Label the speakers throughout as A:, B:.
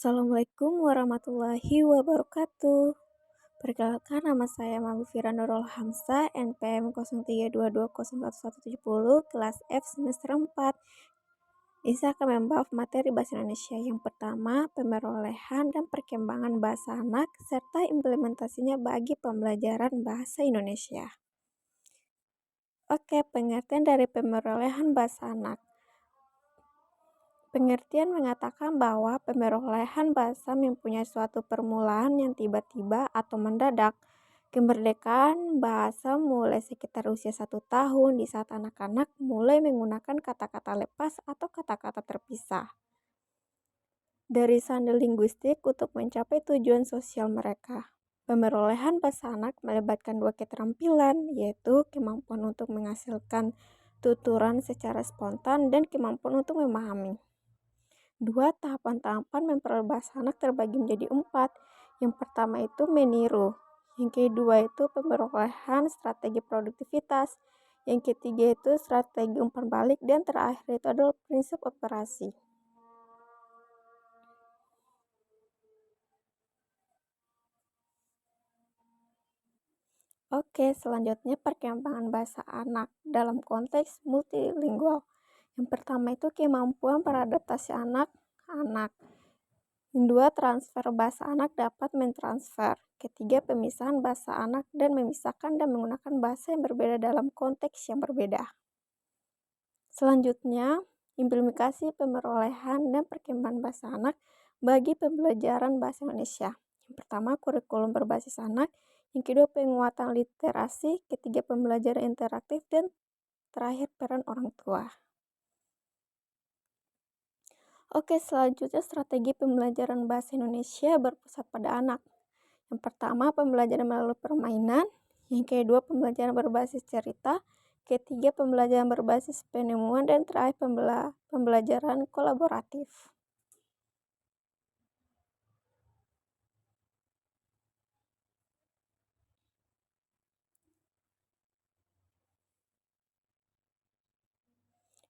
A: Assalamualaikum warahmatullahi wabarakatuh. Perkenalkan, nama saya Maghfira Nurul Hamzah, NPM 0322011170, kelas F semester 4. Ini saya akan membahas materi bahasa Indonesia. Yang pertama, pemerolehan dan perkembangan bahasa anak serta implementasinya bagi pembelajaran bahasa Indonesia. Oke, pengertian dari pemerolehan bahasa anak. Pengertian mengatakan bahwa pemerolehan bahasa mempunyai suatu permulaan yang tiba-tiba atau mendadak. Kemerdekaan bahasa mulai sekitar usia 1 tahun di saat anak-anak mulai menggunakan kata-kata lepas atau kata-kata terpisah dari sandi linguistik untuk mencapai tujuan sosial mereka. Pemerolehan bahasa anak melibatkan dua keterampilan, yaitu kemampuan untuk menghasilkan tuturan secara spontan dan kemampuan untuk memahami. Dua tahapan-tahapan memperoleh bahasa anak terbagi menjadi 4. Yang pertama itu meniru. Yang kedua itu pemerolehan strategi produktivitas. Yang ketiga itu strategi umpan balik. Dan terakhir itu adalah prinsip operasi. Oke, selanjutnya perkembangan bahasa anak dalam konteks multilingual. Yang pertama itu kemampuan beradaptasi anak-anak. Yang kedua, transfer bahasa anak dapat mentransfer. Ketiga, pemisahan bahasa anak dan memisahkan dan menggunakan bahasa yang berbeda dalam konteks yang berbeda. Selanjutnya, implementasi pemerolehan dan perkembangan bahasa anak bagi pembelajaran bahasa Indonesia. Yang pertama, kurikulum berbasis anak. Yang kedua, penguatan literasi. Ketiga, pembelajaran interaktif. Dan terakhir, peran orang tua. Oke, selanjutnya strategi pembelajaran bahasa Indonesia berpusat pada anak. Yang pertama, pembelajaran melalui permainan. Yang kedua, pembelajaran berbasis cerita. Ketiga, pembelajaran berbasis penemuan. Dan terakhir, pembelajaran kolaboratif.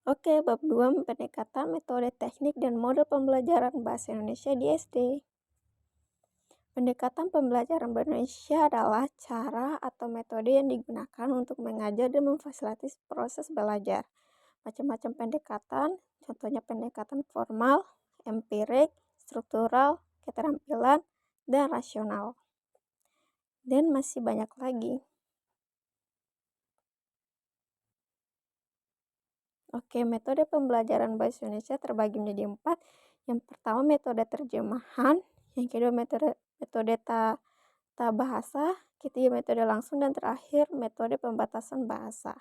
A: Oke, bab 2, pendekatan metode teknik dan model pembelajaran bahasa Indonesia di SD. Pendekatan pembelajaran bahasa Indonesia adalah cara atau metode yang digunakan untuk mengajar dan memfasilitasi proses belajar. Macam-macam pendekatan, contohnya pendekatan formal, empirik, struktural, keterampilan, dan rasional. Dan masih banyak lagi. Oke, metode pembelajaran bahasa Indonesia terbagi menjadi 4. Yang pertama, metode terjemahan. Yang kedua, metode tata bahasa. Ketiga, metode langsung. Dan terakhir, metode pembatasan bahasa.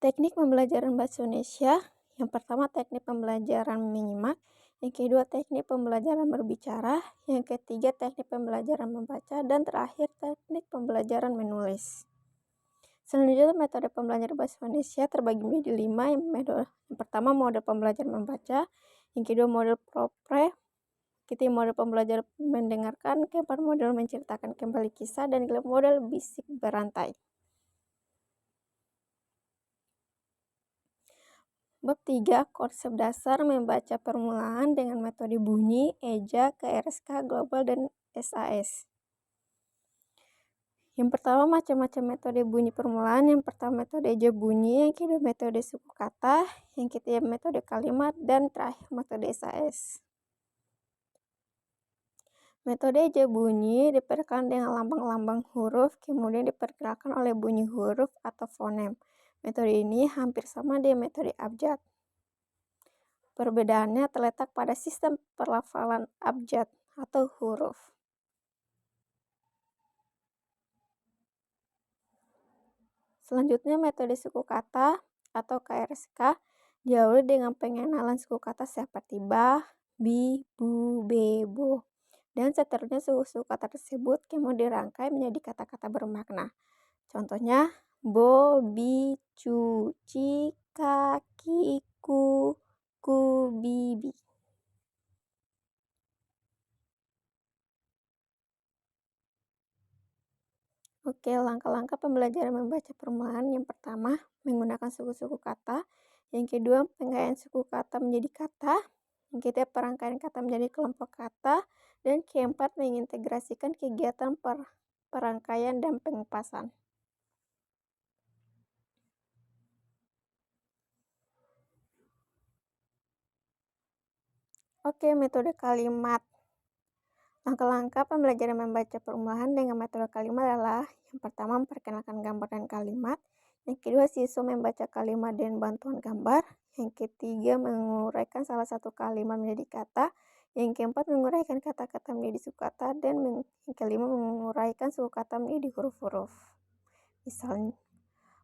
A: Teknik pembelajaran bahasa Indonesia. Yang pertama, teknik pembelajaran menyimak. Yang kedua, teknik pembelajaran berbicara. Yang ketiga, teknik pembelajaran membaca. Dan terakhir, teknik pembelajaran menulis. Selanjutnya, metode pembelajaran bahasa Indonesia terbagi menjadi 5. Yang pertama, model pembelajaran membaca. Yang kedua, model propre. Ketiga, model pembelajaran mendengarkan. Keempat, model menceritakan kembali kisah. Dan kelima, model bisik berantai. Bab 3, konsep dasar membaca permulaan dengan metode bunyi, eja, KRSK, global, dan SAS. Yang pertama, macam-macam metode bunyi permulaan. Yang pertama, metode eja bunyi. Yang kedua, metode suku kata. Yang ketiga, metode kalimat. Dan terakhir, metode SAS. Metode eja bunyi diperkenalkan dengan lambang-lambang huruf, kemudian diperkenalkan oleh bunyi huruf atau fonem. Metode ini hampir sama dengan metode abjad. Perbedaannya terletak pada sistem pelafalan abjad atau huruf. Selanjutnya, metode suku kata atau KRSK diawali dengan pengenalan suku kata seperti bah, bi, bu, be, bo. Dan seterusnya suku kata tersebut kemudian dirangkai menjadi kata-kata bermakna. Contohnya, bo, bi, cu, ci, ka, ki, ku, bi, bi. Oke, langkah-langkah pembelajaran membaca permulaan. Yang pertama, menggunakan suku-suku kata. Yang kedua, penggayaan suku kata menjadi kata. Yang ketiga, perangkaian kata menjadi kelompok kata. Dan keempat, mengintegrasikan kegiatan perangkaian dan pengupasan. Oke, metode kalimat. Langkah-langkah pembelajaran membaca permulaan dengan metode kalimat adalah: yang pertama, memperkenalkan gambar dan kalimat. Yang kedua, siswa membaca kalimat dengan bantuan gambar. Yang ketiga, menguraikan salah satu kalimat menjadi kata. Yang keempat, menguraikan kata-kata menjadi sukata. Dan yang kelima, menguraikan suku kata menjadi huruf-huruf. Misalnya,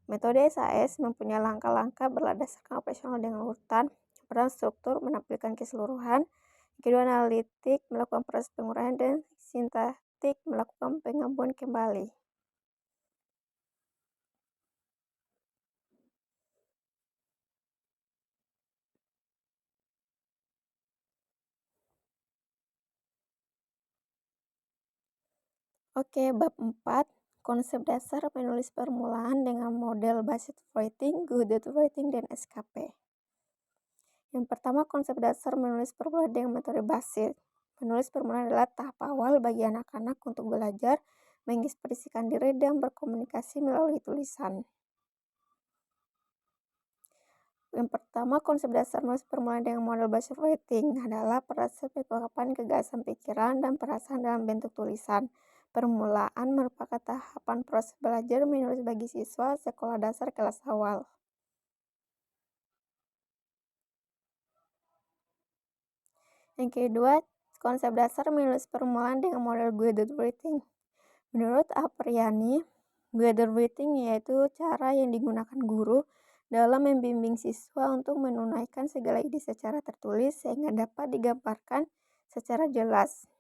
A: metode SAS mempunyai langkah-langkah berdasarkan operasional dengan urutan. Pertama, struktur menampilkan keseluruhan. Kedua, analitik melakukan proses penguraian, dan sintaktik melakukan penggabungan kembali. Oke, bab 4. Konsep dasar menulis permulaan dengan model basic writing, guided writing, dan SKP. Yang pertama, konsep dasar menulis permulaan dengan metode basis. Menulis permulaan adalah tahap awal bagi anak-anak untuk belajar mengekspresikan diri dan berkomunikasi melalui tulisan. Yang pertama, konsep dasar menulis permulaan dengan model basic writing adalah proses pengungkapan gagasan pikiran dan perasaan dalam bentuk tulisan. Permulaan merupakan tahapan proses belajar menulis bagi siswa sekolah dasar kelas awal. Yang kedua, konsep dasar menulis permulaan dengan model guided writing. Menurut Apriyani, guided writing yaitu cara yang digunakan guru dalam membimbing siswa untuk menunaikan segala ide secara tertulis sehingga dapat digambarkan secara jelas.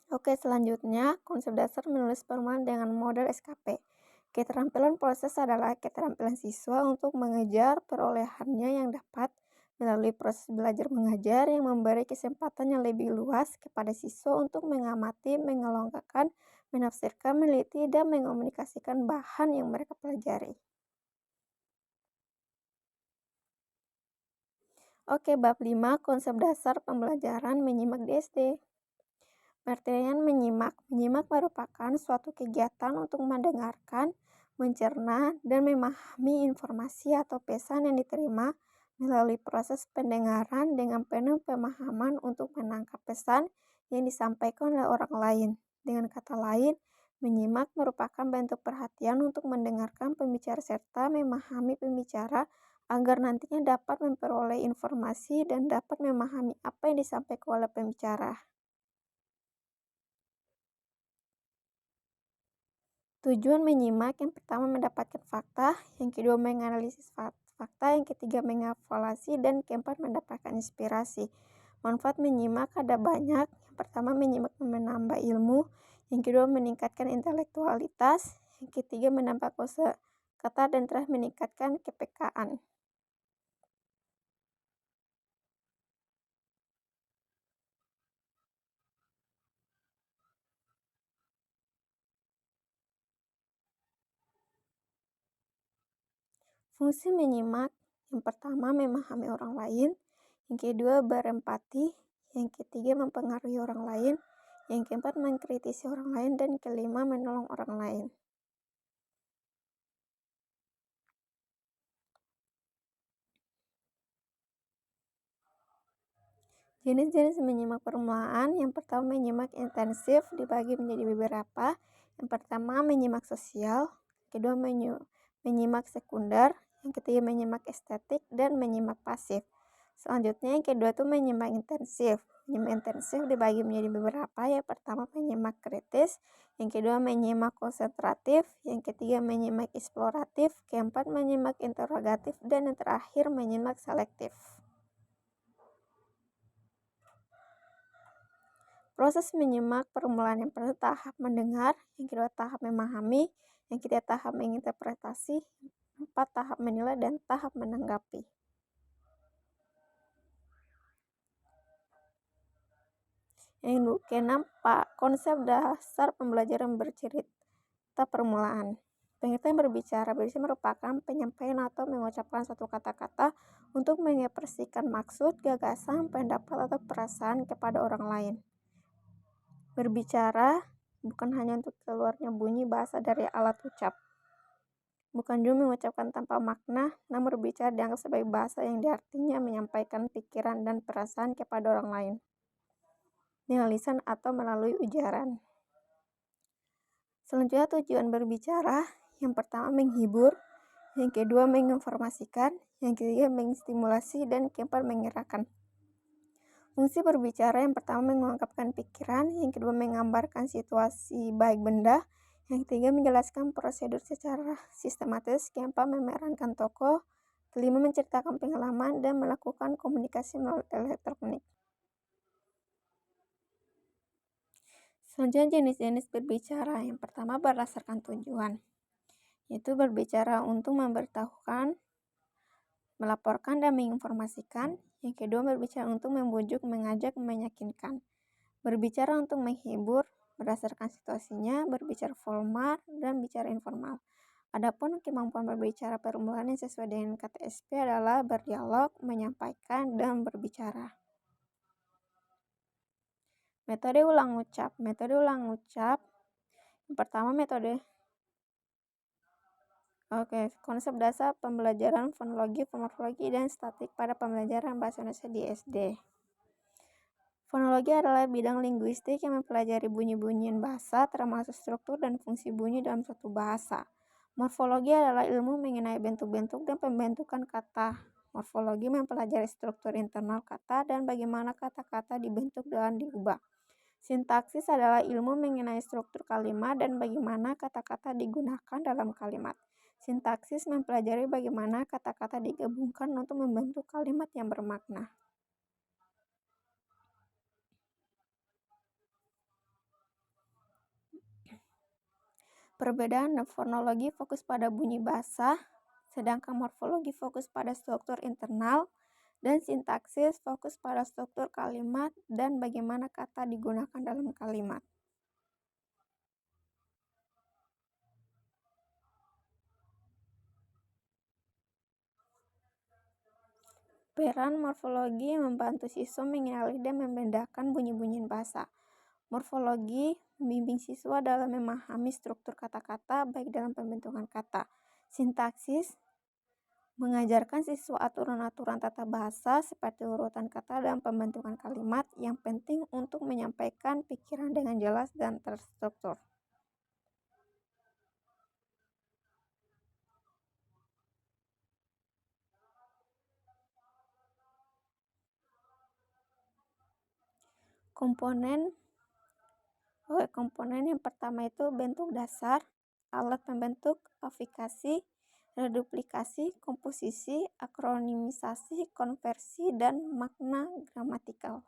A: Oke, selanjutnya konsep dasar menulis permulaan dengan model SKP. Keterampilan proses adalah keterampilan siswa untuk mengejar perolehannya yang dapat melalui proses belajar mengajar yang memberi kesempatan yang lebih luas kepada siswa untuk mengamati, mengelongkakan, menafsirkan, meneliti, dan mengomunikasikan bahan yang mereka pelajari. Oke, bab 5, konsep dasar pembelajaran menyimak di SD. Pengertian menyimak. Menyimak merupakan suatu kegiatan untuk mendengarkan, mencerna, dan memahami informasi atau pesan yang diterima melalui proses pendengaran dengan penuh pemahaman untuk menangkap pesan yang disampaikan oleh orang lain. Dengan kata lain, menyimak merupakan bentuk perhatian untuk mendengarkan pembicara serta memahami pembicara agar nantinya dapat memperoleh informasi dan dapat memahami apa yang disampaikan oleh pembicara. Tujuan menyimak: yang pertama, mendapatkan fakta. Yang kedua, menganalisis fakta. Yang ketiga, mengevaluasi. Dan keempat, mendapatkan inspirasi. Manfaat menyimak ada banyak. Yang pertama, menyimak menambah ilmu. Yang kedua, meningkatkan intelektualitas. Yang ketiga, menambah kosakata. Dan terakhir, meningkatkan kepekaan. Fungsi menyimak: yang pertama, memahami orang lain. Yang kedua, berempati. Yang ketiga, mempengaruhi orang lain. Yang keempat, mengkritisi orang lain. Dan kelima, menolong orang lain. Jenis-jenis menyimak permulaan: yang pertama, menyimak intensif dibagi menjadi beberapa. Yang pertama, menyimak sosial. Kedua, menyimak sekunder. Yang ketiga, menyimak estetik. Dan menyimak pasif. Selanjutnya, yang kedua itu menyimak intensif. Menyimak intensif dibagi menjadi beberapa. Yang pertama, menyimak kritis. Yang kedua, menyimak konsentratif. Yang ketiga, menyimak eksploratif. Keempat, menyimak interrogatif. Dan yang terakhir, menyimak selektif. Proses menyimak permulaan: yang pertama, tahap mendengar. Yang kedua, tahap memahami. Yang ketiga, tahap menginterpretasi. Empat, tahap menilai. Dan tahap menanggapi. Yang keenam, konsep dasar pembelajaran bercerita permulaan. Pengertian berbicara merupakan penyampaian atau mengucapkan suatu kata-kata untuk mengekspresikan maksud, gagasan, pendapat, atau perasaan kepada orang lain. Berbicara bukan hanya untuk keluarnya bunyi bahasa dari alat ucap. Bukan juga mengucapkan tanpa makna, namun berbicara dianggap sebagai bahasa yang artinya menyampaikan pikiran dan perasaan kepada orang lain dengan lisan atau melalui ujaran. Selanjutnya tujuan berbicara, yang pertama menghibur, yang kedua menginformasikan, yang ketiga mengstimulasi, dan keempat menggerakkan. Fungsi berbicara yang pertama mengungkapkan pikiran, yang kedua menggambarkan situasi baik benda, yang ketiga menjelaskan prosedur secara sistematis, keempat memerankan tokoh, kelima menceritakan pengalaman, dan melakukan komunikasi melalui elektronik. Selanjutnya jenis-jenis berbicara. Yang pertama berdasarkan tujuan, yaitu berbicara untuk memberitahukan, melaporkan, dan menginformasikan. Yang kedua berbicara untuk membujuk, mengajak, meyakinkan. Berbicara untuk menghibur berdasarkan situasinya, berbicara formal, dan bicara informal. Adapun kemampuan berbicara permulaan yang sesuai dengan KTSP adalah berdialog, menyampaikan, dan berbicara. Metode ulang ucap. Metode ulang ucap. Yang pertama konsep dasar pembelajaran fonologi, morfologi, dan statik pada pembelajaran bahasa Indonesia di SD. Fonologi adalah bidang linguistik yang mempelajari bunyi-bunyian bahasa, termasuk struktur dan fungsi bunyi dalam suatu bahasa. Morfologi adalah ilmu mengenai bentuk-bentuk dan pembentukan kata. Morfologi mempelajari struktur internal kata dan bagaimana kata-kata dibentuk dan diubah. Sintaksis adalah ilmu mengenai struktur kalimat dan bagaimana kata-kata digunakan dalam kalimat. Sintaksis mempelajari bagaimana kata-kata digabungkan untuk membentuk kalimat yang bermakna. Perbedaan fonologi fokus pada bunyi bahasa, sedangkan morfologi fokus pada struktur internal, dan sintaksis fokus pada struktur kalimat dan bagaimana kata digunakan dalam kalimat. Peran morfologi membantu siswa mengenali dan membedakan bunyi-bunyian bahasa. Morfologi membimbing siswa dalam memahami struktur kata-kata baik dalam pembentukan kata. Sintaksis mengajarkan siswa aturan-aturan tata bahasa seperti urutan kata dan pembentukan kalimat yang penting untuk menyampaikan pikiran dengan jelas dan terstruktur. Komponen yang pertama itu bentuk dasar, alat pembentuk, afikasi, reduplikasi, komposisi, akronimisasi, konversi, dan makna gramatikal.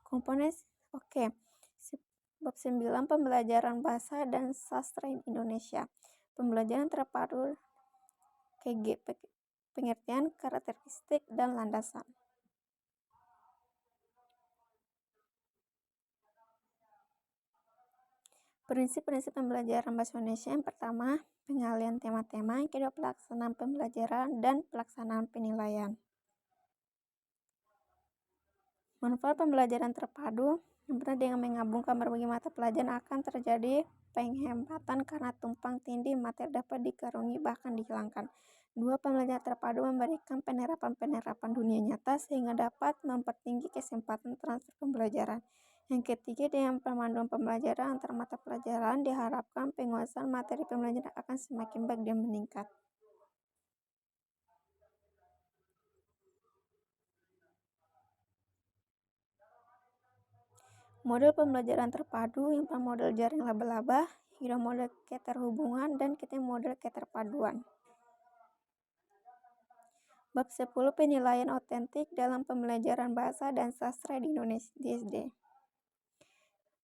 A: Komponen Bab 9 Pembelajaran Bahasa dan Sastra Indonesia. Pembelajaran terpadu KG, pengertian, karakteristik, dan landasan. Prinsip-prinsip pembelajaran bahasa Indonesia. Yang pertama, pengalian tema-tema. Yang kedua, pelaksanaan pembelajaran dan pelaksanaan penilaian. Manfaat pembelajaran terpadu. Yang pertama, dengan menggabungkan berbagai mata pelajaran akan terjadi penghematan karena tumpang tindih materi dapat dikurangin bahkan dihilangkan. Dua, pembelajaran terpadu memberikan penerapan-penerapan dunia nyata sehingga dapat mempertinggi kesempatan transfer pembelajaran. Yang ketiga, dengan pemanduan pembelajaran antar mata pelajaran diharapkan penguasaan materi pembelajaran akan semakin baik dan meningkat. Model pembelajaran terpadu, yang pertama model jaring laba-laba, kedua model keterhubungan, dan ketiga model keterpaduan. Bab 10 Penilaian otentik dalam pembelajaran bahasa dan sastra di Indonesia di SD.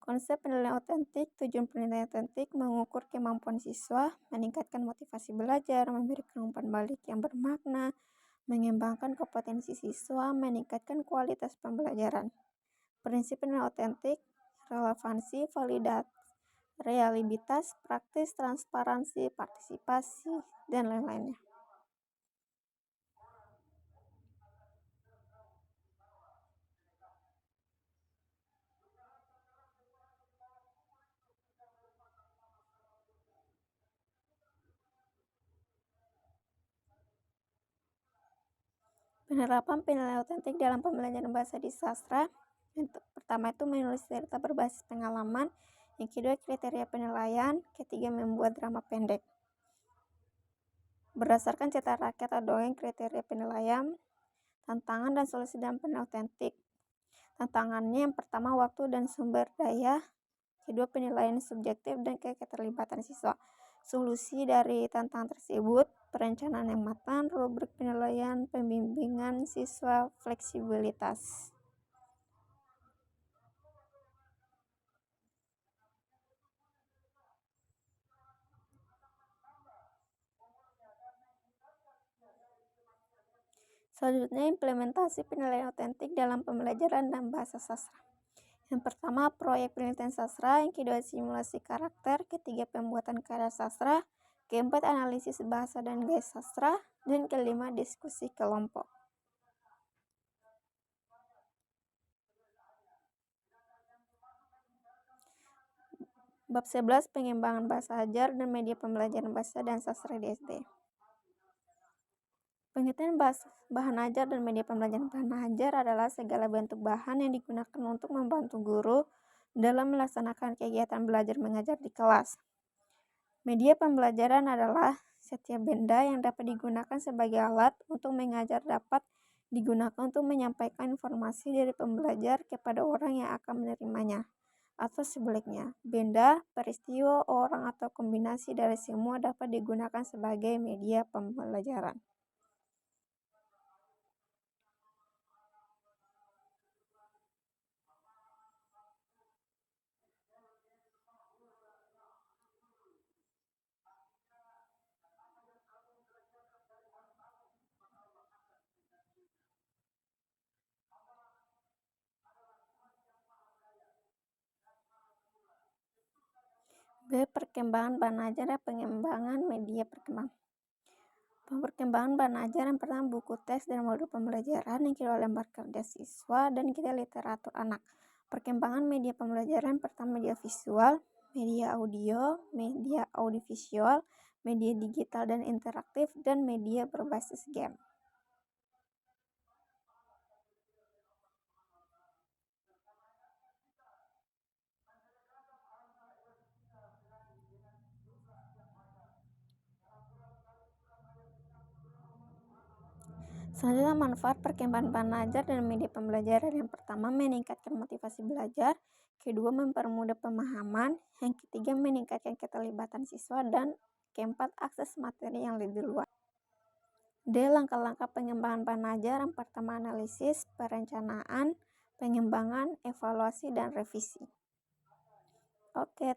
A: Konsep penilaian otentik. Tujuan penilaian otentik mengukur kemampuan siswa, meningkatkan motivasi belajar, memberikan umpan balik yang bermakna, mengembangkan kompetensi siswa, meningkatkan kualitas pembelajaran. Prinsip penilaian otentik. relevansi, reliabilitas, praktis, transparansi, partisipasi, dan lain-lainnya. Penerapan penilaian otentik dalam pembelajaran bahasa di sastra. Yang pertama itu menulis cerita berbasis pengalaman. Yang kedua kriteria penilaian. Ketiga membuat drama pendek. Berdasarkan cerita rakyat atau dongeng kriteria penilaian, tantangan dan solusi dalam penilaian otentik. Tantangannya yang pertama waktu dan sumber daya. Kedua penilaian subjektif dan keterlibatan siswa. Solusi dari tantangan tersebut, perencanaan yang matang, rubrik penilaian, pembimbingan siswa, fleksibilitas. Selanjutnya, implementasi penilaian otentik dalam pembelajaran dan bahasa sastra. Yang pertama, proyek penelitian sastra. Yang kedua, simulasi karakter. Ketiga, pembuatan karya sastra. Keempat, analisis bahasa dan gaya sastra. Dan kelima, diskusi kelompok. Bab 11, pengembangan bahasa ajar dan media pembelajaran bahasa dan sastra di SD. Pengertian bahan ajar dan media pembelajaran bahan ajar adalah segala bentuk bahan yang digunakan untuk membantu guru dalam melaksanakan kegiatan belajar mengajar di kelas. Media pembelajaran adalah setiap benda yang dapat digunakan sebagai alat untuk mengajar dapat digunakan untuk menyampaikan informasi dari pembelajar kepada orang yang akan menerimanya. Atau sebaliknya, benda, peristiwa, orang, atau kombinasi dari semua dapat digunakan sebagai media pembelajaran. B. Perkembangan bahan ajar dan pengembangan media perkembangan. Perkembangan bahan ajar yang pertama buku teks dan modul pembelajaran, yang kedua lembar kerja siswa, dan ketiga literatur anak. Perkembangan media pembelajaran pertama media visual, media audio, media audiovisual, media digital dan interaktif, dan media berbasis game. Selanjutnya, manfaat perkembangan bahan ajar dan media pembelajaran. Yang pertama, meningkatkan motivasi belajar. Kedua, mempermudah pemahaman. Yang ketiga, meningkatkan keterlibatan siswa. Dan keempat, akses materi yang lebih luas. D. Langkah-langkah pengembangan bahan ajar. Yang pertama, analisis, perencanaan, pengembangan, evaluasi, dan revisi. Oke.